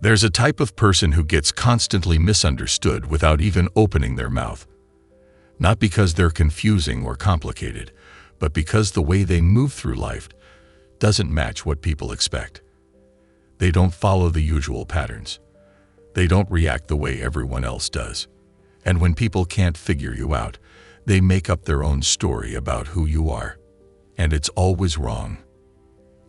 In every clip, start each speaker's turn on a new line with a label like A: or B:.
A: There's a type of person who gets constantly misunderstood without even opening their mouth. Not because they're confusing or complicated, but because the way they move through life doesn't match what people expect. They don't follow the usual patterns. They don't react the way everyone else does. And when people can't figure you out, they make up their own story about who you are. And it's always wrong.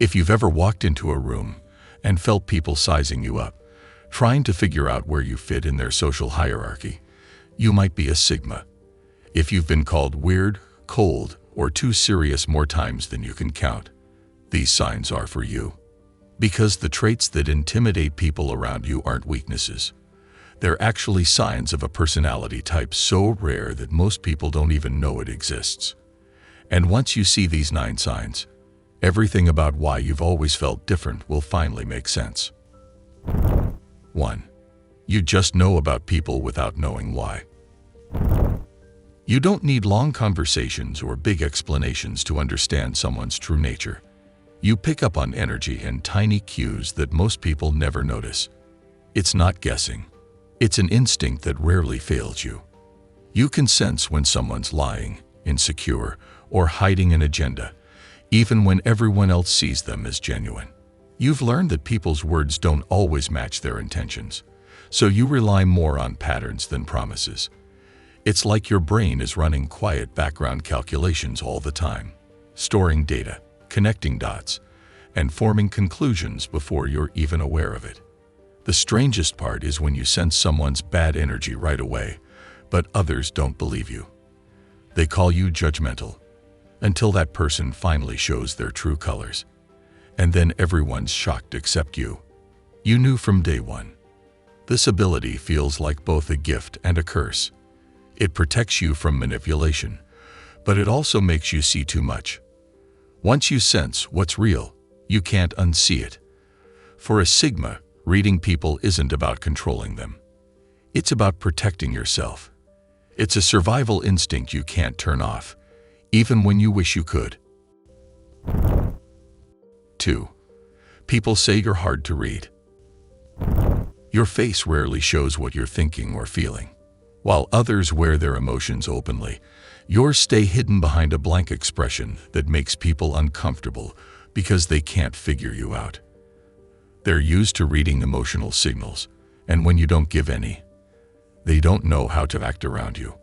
A: If you've ever walked into a room and felt people sizing you up, trying to figure out where you fit in their social hierarchy, you might be a Sigma. If you've been called weird, cold, or too serious more times than you can count, these signs are for you. Because the traits that intimidate people around you aren't weaknesses. They're actually signs of a personality type so rare that most people don't even know it exists. And once you see these 9 signs, everything about why you've always felt different will finally make sense. 1. You just know about people without knowing why. You don't need long conversations or big explanations to understand someone's true nature. You pick up on energy and tiny cues that most people never notice. It's not guessing. It's an instinct that rarely fails you. You can sense when someone's lying, insecure, or hiding an agenda, even when everyone else sees them as genuine. You've learned that people's words don't always match their intentions, so you rely more on patterns than promises. It's like your brain is running quiet background calculations all the time, storing data, connecting dots, and forming conclusions before you're even aware of it. The strangest part is when you sense someone's bad energy right away, but others don't believe you. They call you judgmental, until that person finally shows their true colors. And then everyone's shocked except you. You knew from day one. This ability feels like both a gift and a curse. It protects you from manipulation, but it also makes you see too much. Once you sense what's real, you can't unsee it. For a Sigma, reading people isn't about controlling them. It's about protecting yourself. It's a survival instinct you can't turn off, even when you wish you could. 2. People say you're hard to read. Your face rarely shows what you're thinking or feeling. While others wear their emotions openly, yours stay hidden behind a blank expression that makes people uncomfortable because they can't figure you out. They're used to reading emotional signals, and when you don't give any, they don't know how to act around you.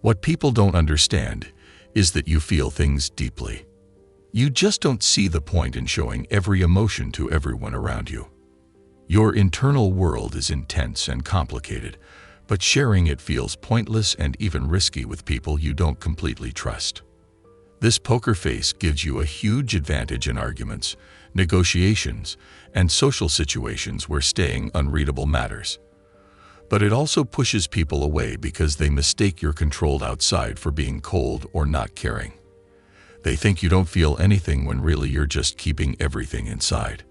A: What people don't understand is that you feel things deeply. You just don't see the point in showing every emotion to everyone around you. Your internal world is intense and complicated, but sharing it feels pointless and even risky with people you don't completely trust. This poker face gives you a huge advantage in arguments, negotiations, and social situations where staying unreadable matters. But it also pushes people away because they mistake your controlled outside for being cold or not caring. They think you don't feel anything when really you're just keeping everything inside.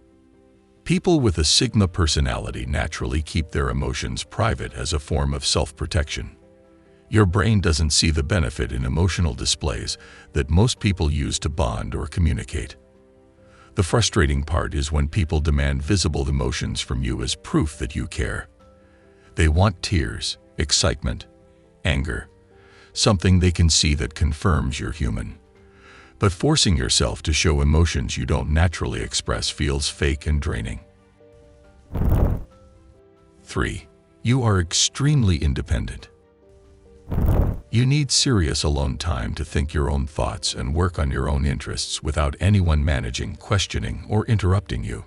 A: People with a Sigma personality naturally keep their emotions private as a form of self-protection. Your brain doesn't see the benefit in emotional displays that most people use to bond or communicate. The frustrating part is when people demand visible emotions from you as proof that you care. They want tears, excitement, anger, something they can see that confirms you're human. But forcing yourself to show emotions you don't naturally express feels fake and draining. 3. You are extremely independent. You need serious alone time to think your own thoughts and work on your own interests without anyone managing, questioning, or interrupting you.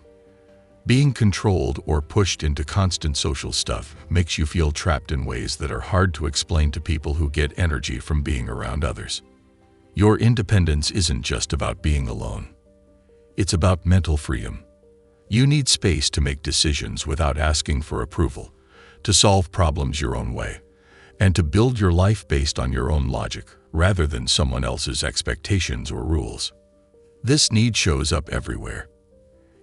A: Being controlled or pushed into constant social stuff makes you feel trapped in ways that are hard to explain to people who get energy from being around others. Your independence isn't just about being alone. It's about mental freedom. You need space to make decisions without asking for approval, to solve problems your own way, and to build your life based on your own logic rather than someone else's expectations or rules. This need shows up everywhere.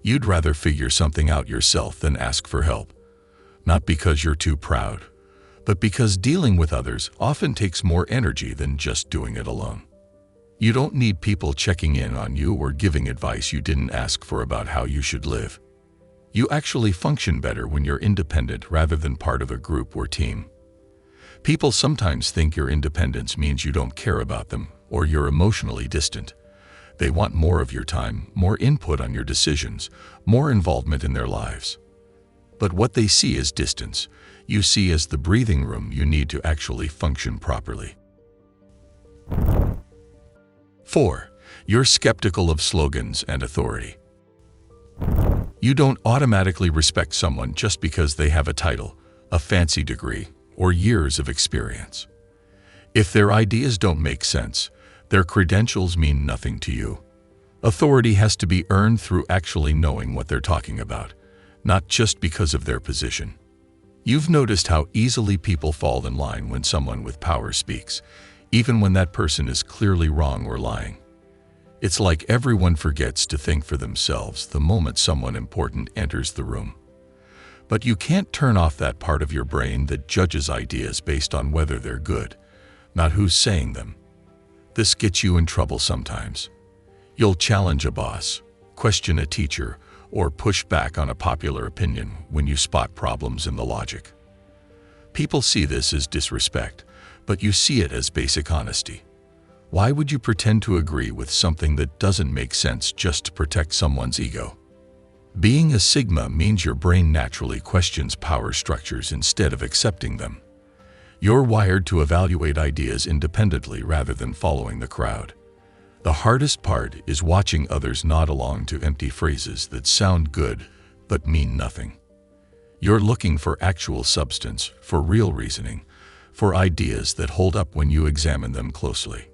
A: You'd rather figure something out yourself than ask for help, not because you're too proud, but because dealing with others often takes more energy than just doing it alone. You don't need people checking in on you or giving advice you didn't ask for about how you should live. You actually function better when you're independent rather than part of a group or team. People sometimes think your independence means you don't care about them or you're emotionally distant. They want more of your time, more input on your decisions, more involvement in their lives. But what they see as distance, you see as the breathing room you need to actually function properly. 4. You're skeptical of slogans and authority. You don't automatically respect someone just because they have a title, a fancy degree, or years of experience. If their ideas don't make sense, their credentials mean nothing to you. Authority has to be earned through actually knowing what they're talking about, not just because of their position. You've noticed how easily people fall in line when someone with power speaks, even when that person is clearly wrong or lying. It's like everyone forgets to think for themselves the moment someone important enters the room. But you can't turn off that part of your brain that judges ideas based on whether they're good, not who's saying them. This gets you in trouble sometimes. You'll challenge a boss, question a teacher, or push back on a popular opinion when you spot problems in the logic. People see this as disrespect, but you see it as basic honesty. Why would you pretend to agree with something that doesn't make sense just to protect someone's ego? Being a Sigma means your brain naturally questions power structures instead of accepting them. You're wired to evaluate ideas independently rather than following the crowd. The hardest part is watching others nod along to empty phrases that sound good but mean nothing. You're looking for actual substance, for real reasoning, for ideas that hold up when you examine them closely.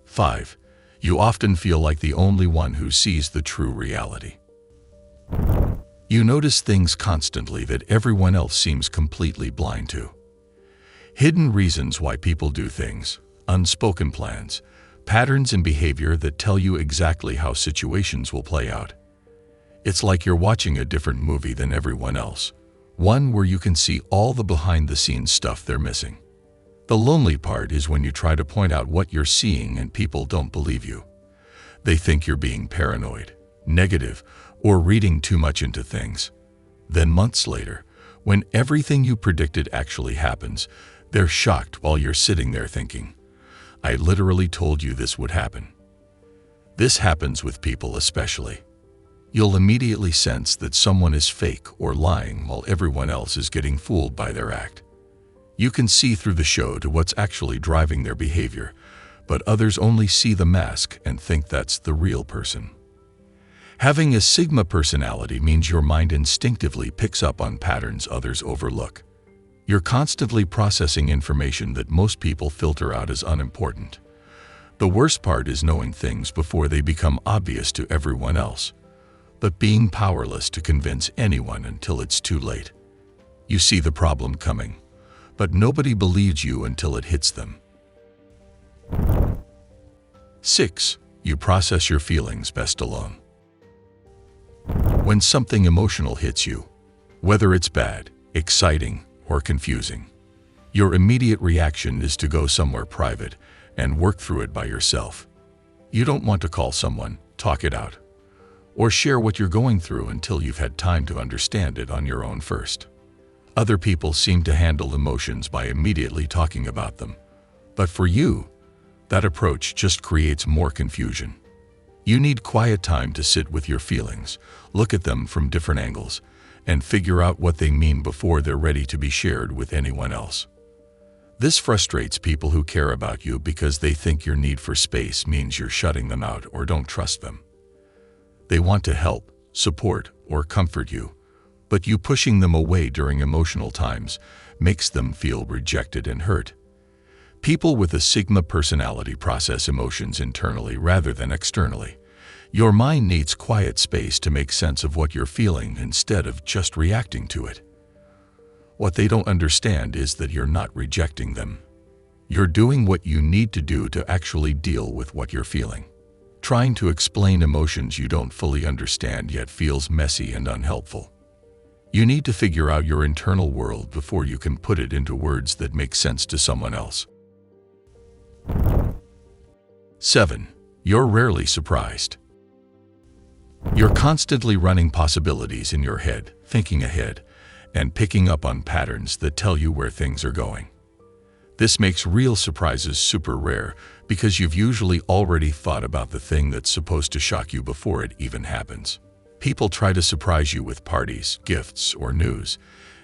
A: 5. You often feel like the only one who sees the true reality. You notice things constantly that everyone else seems completely blind to. Hidden reasons why people do things, unspoken plans, patterns in behavior that tell you exactly how situations will play out. It's like you're watching a different movie than everyone else, one where you can see all the behind-the-scenes stuff they're missing. The lonely part is when you try to point out what you're seeing and people don't believe you. They think you're being paranoid, negative, or reading too much into things. Then months later, when everything you predicted actually happens, they're shocked while you're sitting there thinking, "I literally told you this would happen." This happens with people especially. You'll immediately sense that someone is fake or lying while everyone else is getting fooled by their act. You can see through the show to what's actually driving their behavior, but others only see the mask and think that's the real person. Having a Sigma personality means your mind instinctively picks up on patterns others overlook. You're constantly processing information that most people filter out as unimportant. The worst part is knowing things before they become obvious to everyone else, but being powerless to convince anyone until it's too late. You see the problem coming, but nobody believes you until it hits them. 6. You process your feelings best alone. When something emotional hits you, whether it's bad, exciting, or confusing, your immediate reaction is to go somewhere private and work through it by yourself. You don't want to call someone, talk it out, or share what you're going through until you've had time to understand it on your own first. Other people seem to handle emotions by immediately talking about them, but for you, that approach just creates more confusion. You need quiet time to sit with your feelings, look at them from different angles, and figure out what they mean before they're ready to be shared with anyone else. This frustrates people who care about you because they think your need for space means you're shutting them out or don't trust them. They want to help, support, or comfort you, but you pushing them away during emotional times makes them feel rejected and hurt. People with a Sigma personality process emotions internally rather than externally. Your mind needs quiet space to make sense of what you're feeling instead of just reacting to it. What they don't understand is that you're not rejecting them. You're doing what you need to do to actually deal with what you're feeling. Trying to explain emotions you don't fully understand yet feels messy and unhelpful. You need to figure out your internal world before you can put it into words that make sense to someone else. 7. You're rarely surprised. You're constantly running possibilities in your head, thinking ahead, and picking up on patterns that tell you where things are going. This makes real surprises super rare because you've usually already thought about the thing that's supposed to shock you before it even happens. People try to surprise you with parties, gifts, or news,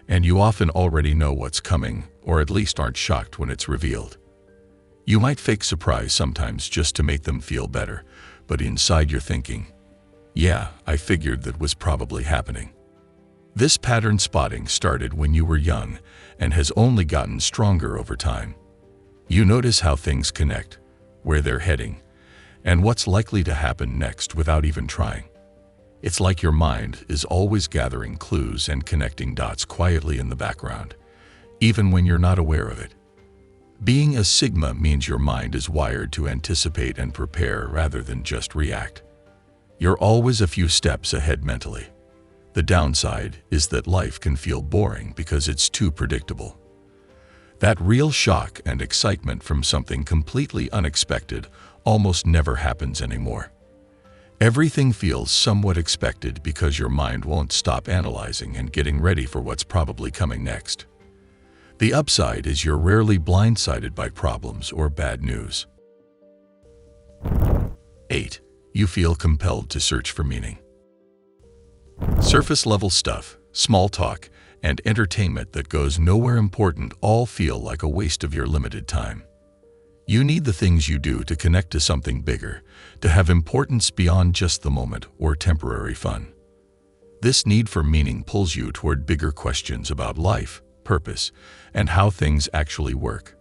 A: and you often already know what's coming, or at least aren't shocked when it's revealed. You might fake surprise sometimes just to make them feel better, but inside you're thinking, yeah, I figured that was probably happening. This pattern spotting started when you were young and has only gotten stronger over time. You notice how things connect, where they're heading, and what's likely to happen next without even trying. It's like your mind is always gathering clues and connecting dots quietly in the background, even when you're not aware of it. Being a Sigma means your mind is wired to anticipate and prepare rather than just react. You're always a few steps ahead mentally. The downside is that life can feel boring because it's too predictable. That real shock and excitement from something completely unexpected almost never happens anymore. Everything feels somewhat expected because your mind won't stop analyzing and getting ready for what's probably coming next. The upside is you're rarely blindsided by problems or bad news. 8. You feel compelled to search for meaning. Surface-level stuff, small talk, and entertainment that goes nowhere important all feel like a waste of your limited time. You need the things you do to connect to something bigger, to have importance beyond just the moment or temporary fun. This need for meaning pulls you toward bigger questions about life, purpose, and how things actually work.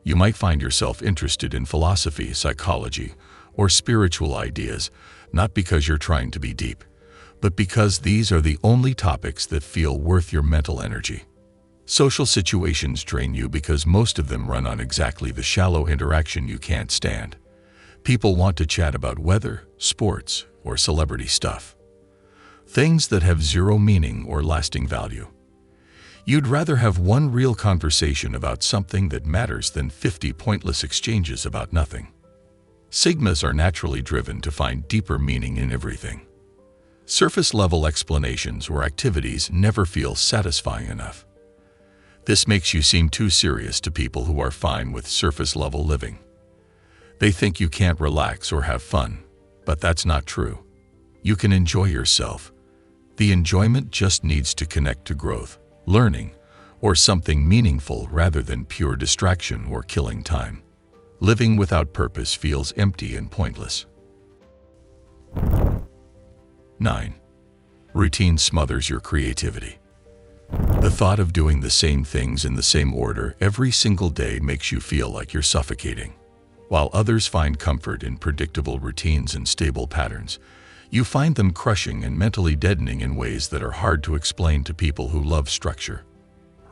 A: You might find yourself interested in philosophy, psychology, or spiritual ideas, not because you're trying to be deep, but because these are the only topics that feel worth your mental energy. Social situations drain you because most of them run on exactly the shallow interaction you can't stand. People want to chat about weather, sports, or celebrity stuff. Things that have zero meaning or lasting value. You'd rather have one real conversation about something that matters than 50 pointless exchanges about nothing. Sigmas are naturally driven to find deeper meaning in everything. Surface-level explanations or activities never feel satisfying enough. This makes you seem too serious to people who are fine with surface-level living. They think you can't relax or have fun, but that's not true. You can enjoy yourself. The enjoyment just needs to connect to growth, learning, or something meaningful rather than pure distraction or killing time. Living without purpose feels empty and pointless. 9. Routine smothers your creativity. The thought of doing the same things in the same order every single day makes you feel like you're suffocating. While others find comfort in predictable routines and stable patterns, you find them crushing and mentally deadening in ways that are hard to explain to people who love structure.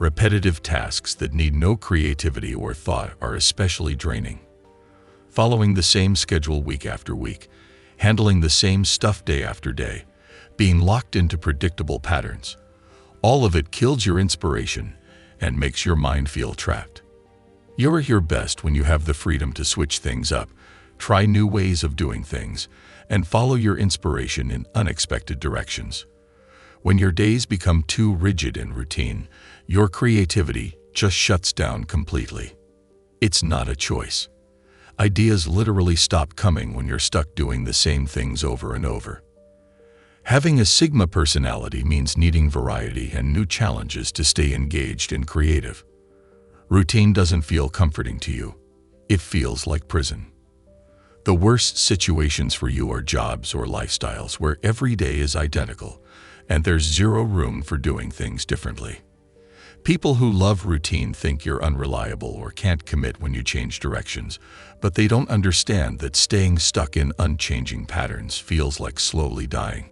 A: Repetitive tasks that need no creativity or thought are especially draining. Following the same schedule week after week, handling the same stuff day after day, being locked into predictable patterns. All of it kills your inspiration and makes your mind feel trapped. You're at your best when you have the freedom to switch things up, try new ways of doing things, and follow your inspiration in unexpected directions. When your days become too rigid and routine, your creativity just shuts down completely. It's not a choice. Ideas literally stop coming when you're stuck doing the same things over and over. Having a Sigma personality means needing variety and new challenges to stay engaged and creative. Routine doesn't feel comforting to you. It feels like prison. The worst situations for you are jobs or lifestyles where every day is identical, and there's zero room for doing things differently. People who love routine think you're unreliable or can't commit when you change directions, but they don't understand that staying stuck in unchanging patterns feels like slowly dying.